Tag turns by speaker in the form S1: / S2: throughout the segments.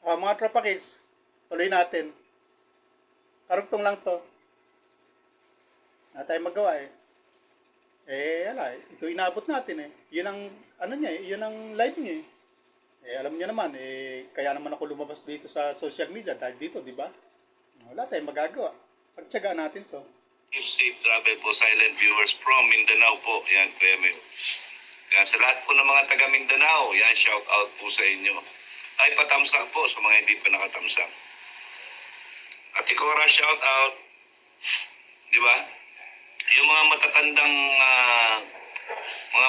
S1: Mga tropa kids, tuloy natin. Karugtong lang to. Wala tayong magawa eh. Ala, ito inaabot natin eh. Yun ang, ano niya eh, yun ang live niya eh. Alam niyo naman, kaya naman ako lumabas dito sa social media dahil dito, di ba? Wala tayong magagawa. Pagtsagaan natin to.
S2: Safe travel po, silent viewers from Mindanao po. Yan, Kuya Mel. Kaya sa lahat po ng mga taga Mindanao, yan, shout out po sa inyo. Ay, patamsak po sa mga hindi pa nakatamsak. At Ikora, shout out. Di ba? Yung mga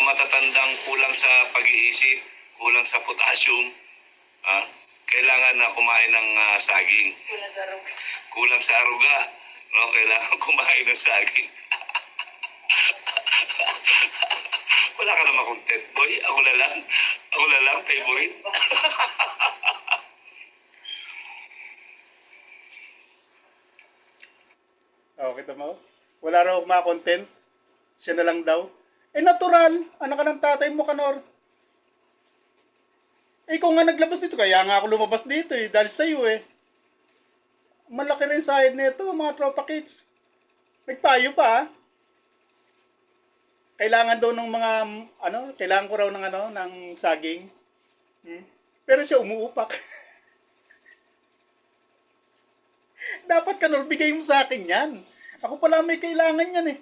S2: matatandang kulang sa pag-iisip, kulang sa potassium, kailangan na kumain ng saging. Kulang sa aruga, no? Kailangan kumain ng saging. Wala ka naman content, boy. Ako na lang, favorite.
S1: Kita mo? Wala raw mga content. Siya na lang daw. Natural. Anak ka ng tatay mo, Kanor. Ikaw nga naglabas dito. Kaya nga ako lumabas dito eh. Dahil sa'yo eh. Malaki rin sahid nito, mga tropa kids. Nagpayo pa ah. Kailangan daw ng mga, kailangan ko raw ng saging. Pero siya umuupak. Dapat Kanor, bigay mo sa akin yan. Ako pala may kailangan yan eh.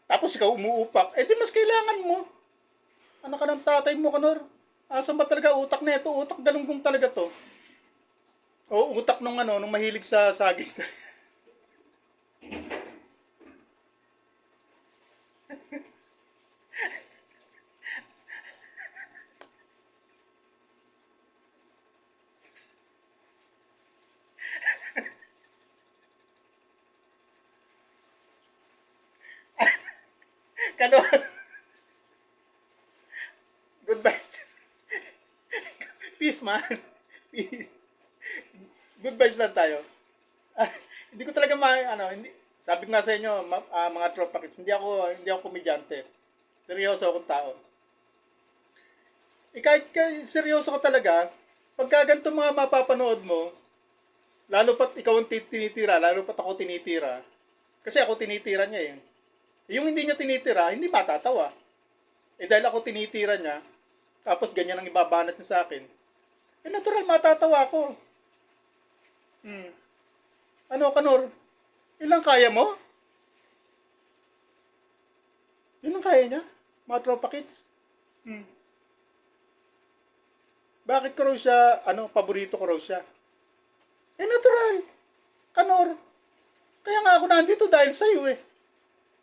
S1: Tapos ikaw umuupak, di mas kailangan mo. Anak ka ng tatay mo, Kanor. Asan ba talaga utak na ito? Utak galunggong talaga to. O utak nung nung mahilig sa saging. Kanor. Goodbye. Peace, man. Peace. Good vibes lang tayo. Hindi ko talaga hindi. Sabi ko nga sa inyo, mga tropa kids, hindi ako komedyante. Seryoso akong tao. Kahit seryoso ka talaga, pagka ganito mga mapapanood mo, lalo pat ikaw ang tinitira, lalo pat ako tinitira. Kasi ako tinitira niya eh. Yung hindi niya tinitira, hindi matatawa. Dahil ako tinitira niya, tapos ganyan ang ibabanat niya sa akin. Natural, matatawa ako. Kanor? Ilang kaya mo? Yun lang kaya niya? Mga tropa kids? Bakit ko raw siya, paborito ko raw siya? Natural. Kanor. Kaya nga ako nandito dahil sa'yo eh.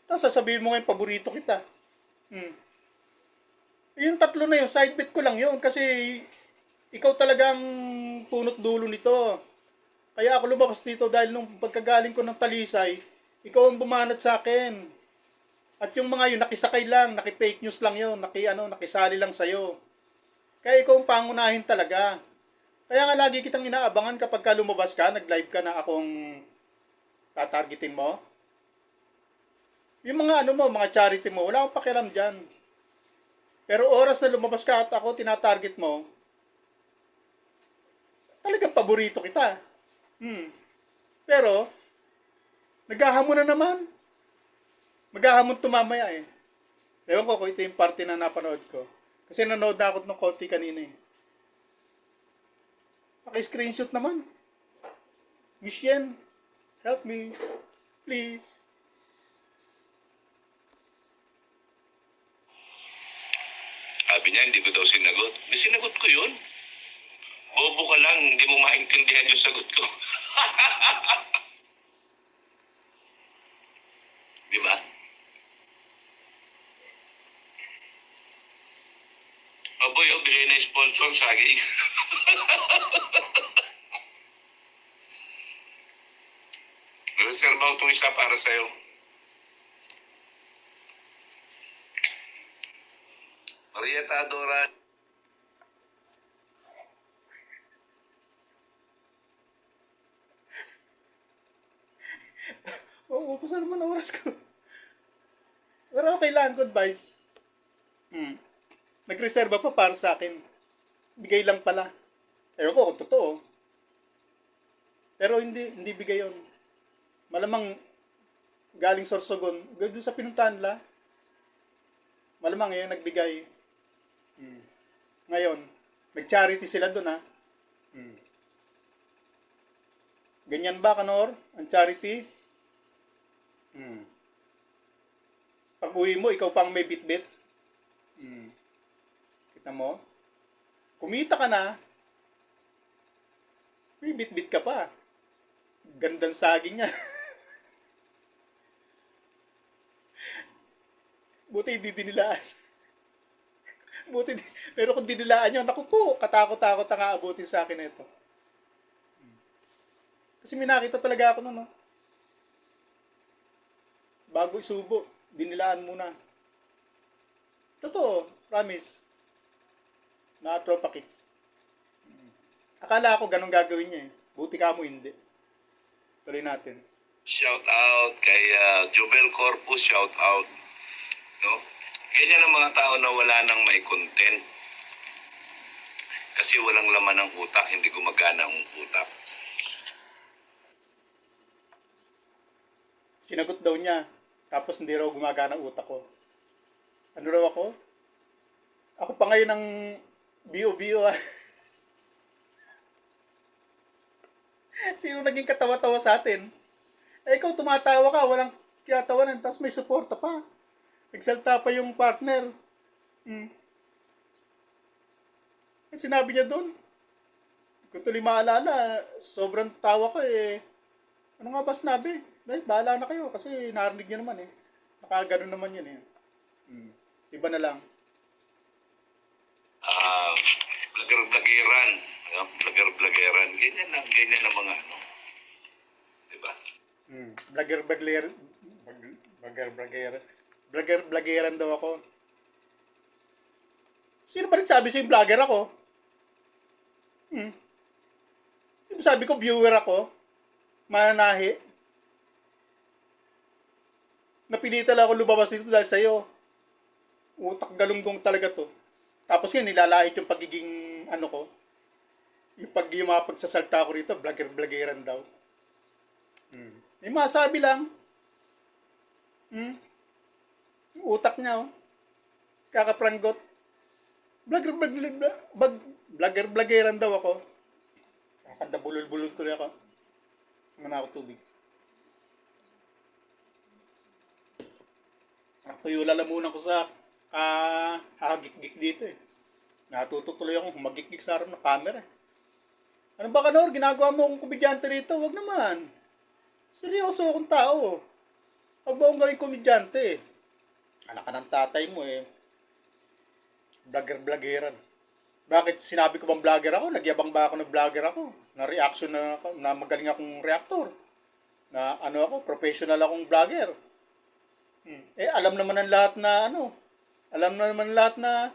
S1: Tapos sasabihin mo ngayon, paborito kita. Yung tatlo na yun, side bet ko lang yun. Kasi ikaw talagang punot dulo nito. Kaya ako lumabas dito dahil nung pagkagaling ko ng Talisay, ikaw ang bumanat sa akin. At yung mga yun, nakisakay lang, naki-fake news lang yun, nakisali lang sa'yo. Kaya ikaw ang pangunahin talaga. Kaya nga lagi kitang inaabangan kapag ka lumabas ka, nag-live ka na akong tatargetin mo. Yung mga mga charity mo, wala akong pakialam dyan. Pero oras na lumabas ka at ako tinatarget mo, talagang paborito kita. Pero, naghahamon na naman. Maghahamon tumamaya eh. Ewan ko kung ito yung parte na napanood ko. Kasi nanood na ako ng konti kanina eh. Paki-screenshot naman. Miss Yen, help me. Please.
S2: Sabi niya, hindi ko daw sinagot. May sinagot ko yun. Bobo ka lang, hindi mo maintindihan yung sagot ko. Di ba? Aboy, bigay na yung sponsor, saging. Reserve ako itong isa para sa'yo. Marieta Adora.
S1: Upos na naman ang oras ko. Pero okay lang, good vibes. Nagreserba pa para sa akin. Bigay lang pala. Ewan ko kung totoo. Pero hindi bigay yun. Malamang galing Sorsogon, doon sa pinuntahan nila, malamang yun nagbigay. Ngayon, nag-charity sila doon ha. Ganyan ba, Kanor? Ang charity? Pag uwi mo, ikaw pang may bit-bit. Kita mo? Kumita ka na, may bit-bit ka pa. Gandang saging niya. Buti hindi dinilaan. Pero kung dinilaan nyo, naku po, katakot-takot ang aabutin sa akin ito. Kasi may nakita talaga ako noon, no? Bago isubo, dinilaan muna. Totoo, promise. Na tropa kicks. Akala ko ganun gagawin niya eh. Buti ka mo hindi. Tuloy natin.
S2: Shout out kay Jobel Corpus, shout out. No? Ganyan ang mga tao na wala nang may content. Kasi walang laman ng utak, hindi gumagana ang utak.
S1: Sinagot daw niya. Tapos hindi raw gumagana ang utak ko. Ano raw ako? Ako pa ngayon ng bio-bio ah. Sino naging katawa-tawa sa atin? Eh ikaw tumatawa ka, walang kinatawanan, tapos may suporta pa. Nagsalta pa yung partner. Eh, sinabi niya doon. Kung tuloy maalala, sobrang tawa ko eh. Ano nga ba sinabi? Eh, bahala na kayo kasi narinig niya naman eh. Nakaganon naman yun eh. Iba na lang.
S2: Vlogger-vloggeran. Vlogger-vloggeran. Ganyan ang mga ano. Diba?
S1: Vlogger-vloggeran daw ako. Sino ba rin sabi sa'yo vlogger ako? Sabi ko viewer ako. Mananahi. Napilitan lang ako lumabas dito dahil sa'yo. Utak galunggong talaga to. Tapos yun, nilalait yung pagiging ano ko. Yung mga pagsasalta ko rito, vlogger-vloggeran daw. May masabi lang. Yung utak niya, oh. Kakaprangot. Vlogger-vloggeran daw ako. Kakanda bulol-bulol tuloy ako. Muna ako tubig. Tuyo lalamunan ko sa hagik-gik dito eh. Natuto tuloy akong humagik-gik sa harap ng camera eh. Ano ba Kanor? Ginagawa mo akong komedyante rito? Wag naman. Seryoso akong tao. Huwag ba akong gawing komedyante? Anak ka ng tatay mo eh. Vlogger-vloggeran. Bakit sinabi ko bang vlogger ako? Nagyabang ba ako na vlogger ako? Na reaction na ako, na magaling akong reactor. Na ano ako, professional akong vlogger. Eh, alam naman ng lahat na alam naman ng lahat na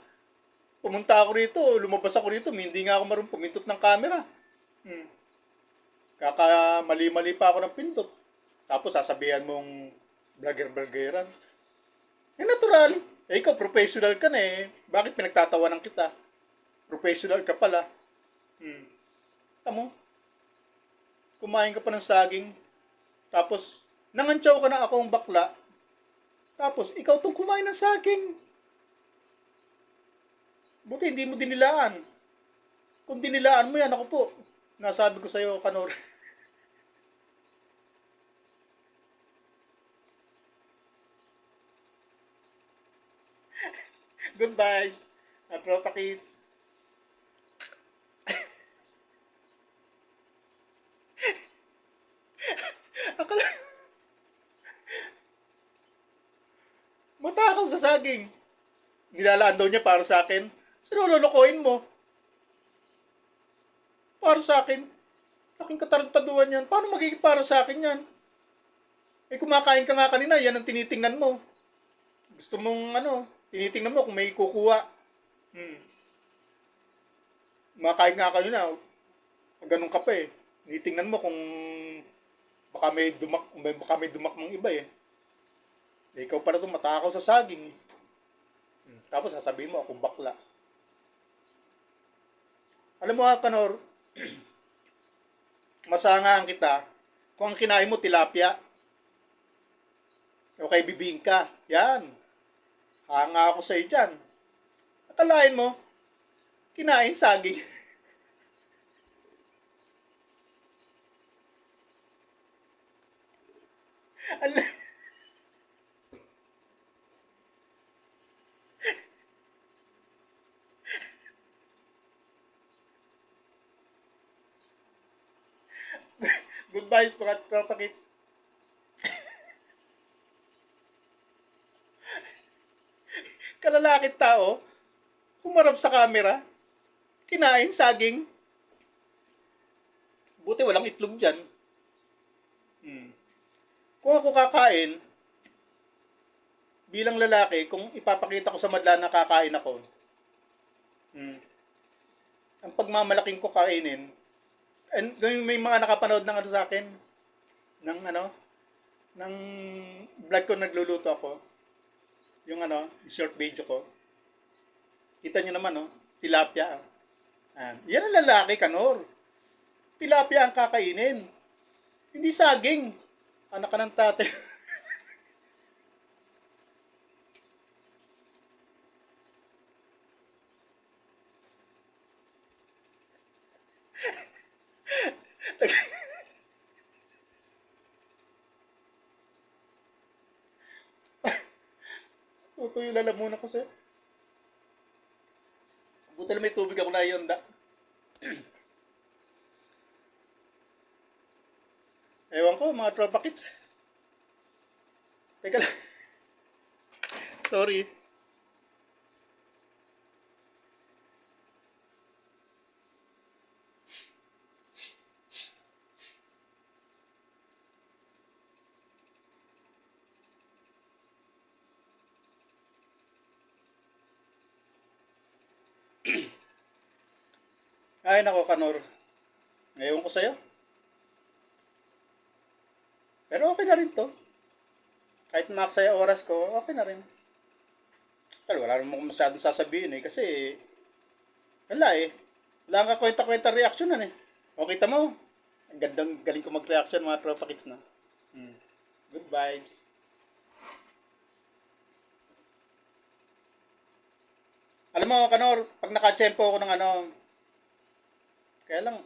S1: pumunta ako rito, lumabas ako rito, hindi nga ako marunong pumintot ng camera. Kaka mali-mali pa ako ng pintot. Tapos sasabihan mong vlogger-vloggeran. Eh, natural. Eh, ikaw professional ka na eh. Bakit pinagtatawanan kita? Professional ka pala. Tamo? Kumain ka pa ng saging. Tapos, nangantsaw ka na akong bakla. Tapos, ikaw tong kumain ng saging. Buti hindi mo dinilaan. Kung dinilaan mo yan, ako po. Nasabi ko sa'yo, Kanor. Good vibes. Tropa kids. Akala... Matakaw sa saging. Nilalaan daw niya para sa akin. Sino lolokohin mo? Para sa akin. Laking katarantaduhan yan. Paano magiging para sa akin yan? Eh kumakain ka nga kanina, yan ang tinitingnan mo. Gusto mong tinitingnan mo kung may kukuha. Kumakain nga kanina, ganun ka pa eh. Tinitingnan mo kung baka may dumak mong iba eh. Eh, ikaw pala itong matakaw sa saging. Tapos sasabihin mo akong bakla. Alam mo Kanor, Masangahan kita kung ang kinain mo tilapia o kay bibingka. Yan. Hanga ako sa dyan. Akalain mo, kinain saging. Ang- Good vibes mga tropa kids. Kalalakit tao, humarap sa camera, kinain saging. Buti walang itlog dyan. Kung ako kakain, bilang lalaki, kung ipapakita ko sa madla na kakain ako, ang pagmamalaking ko kainin, and may mga nakapanood ng ano sa akin, ng ano, ng vlog ko nagluluto ako, yung ano, short video ko. Kita nyo naman, no? Tilapia. Yan ang lalaki, Kanor. Tilapia ang kakainin. Hindi saging. Anak ka ng tate. Tutuyo lalamunan ko sa'yo. Buti na may tubig ako na yun. Ewan ko, mga tropa kids. Teka lang. Sorry. Ay, nako, Kanor. Ewan ko sa'yo. Pero okay na rin to. Kahit maksaya oras ko, okay na rin. Tal, wala naman masyadong sasabihin eh. Kasi, wala eh. Wala kang kwenta-kwenta reaction eh. O kita mo, ang gandang galing ko mag-reaction mga tropa kids na. Good vibes. Alam mo, Kanor, pag nakatsempo ako ng ano, kaya lang,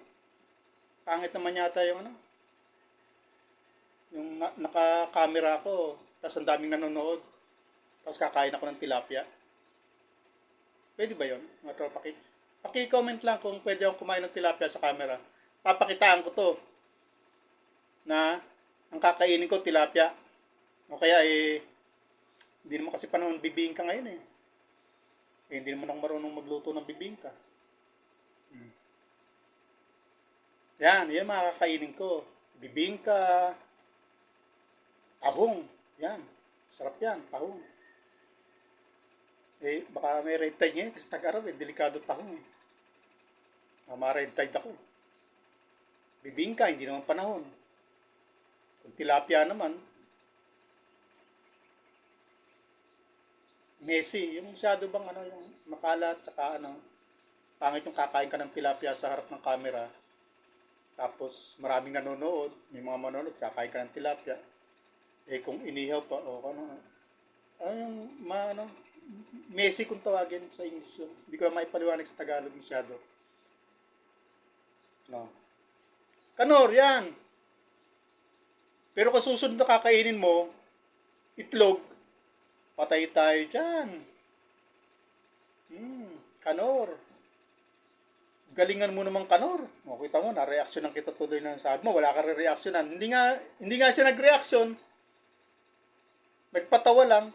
S1: pangit naman yata yung ano, yung naka-camera ko, tapos ang daming nanonood, tapos kakain ako ng tilapia. Pwede ba yun, mga tropa kids? Paki-comment lang kung pwede akong kumain ng tilapia sa camera. Papakitaan ko to, na ang kakainin ko tilapia. O kaya hindi naman kasi panahon bibingka ngayon eh. Hindi naman ako marunong magluto ng bibingka. Yan mga kakainin ko. Bibingka, tahong. Yan. Sarap yan, tahong. Baka may red tide ngayon kasi tag-araw delikado tahong eh. Red tide ako. Bibingka, hindi naman panahon. Kung tilapia naman, messy. Yung masyado bang ano, yung makalat, tsaka ano, pangit yung kakain ka ng tilapia sa harap ng camera. Tapos maraming nanonood, may mga manonood, kakain ka ng tilapia. Kung inihaw pa, o ano, yung messy kung tawagin sa English yun. Hindi ko na maipaliwanag sa Tagalog masyado. No. Kanor, yan. Pero kung susunod na kakainin mo, itlog, patay tayo dyan. Kanor. Galingan mo naman, Kanor. O, kita mo, na-reaksyonan kita tuloy na sabi mo, wala ka re-reaksyonan. Hindi nga siya nag-reaksyon. Nagpatawa lang.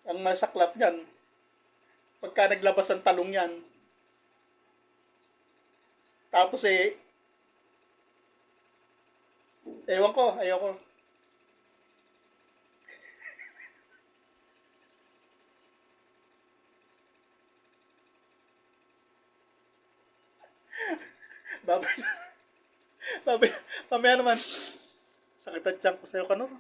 S1: Ang masaklap niyan, pagka naglabas ng talong yan, tapos ewan ko, ayoko. Babay, babay, mamaya naman. Sakit ang tiyan ko sa'yo, Kanor.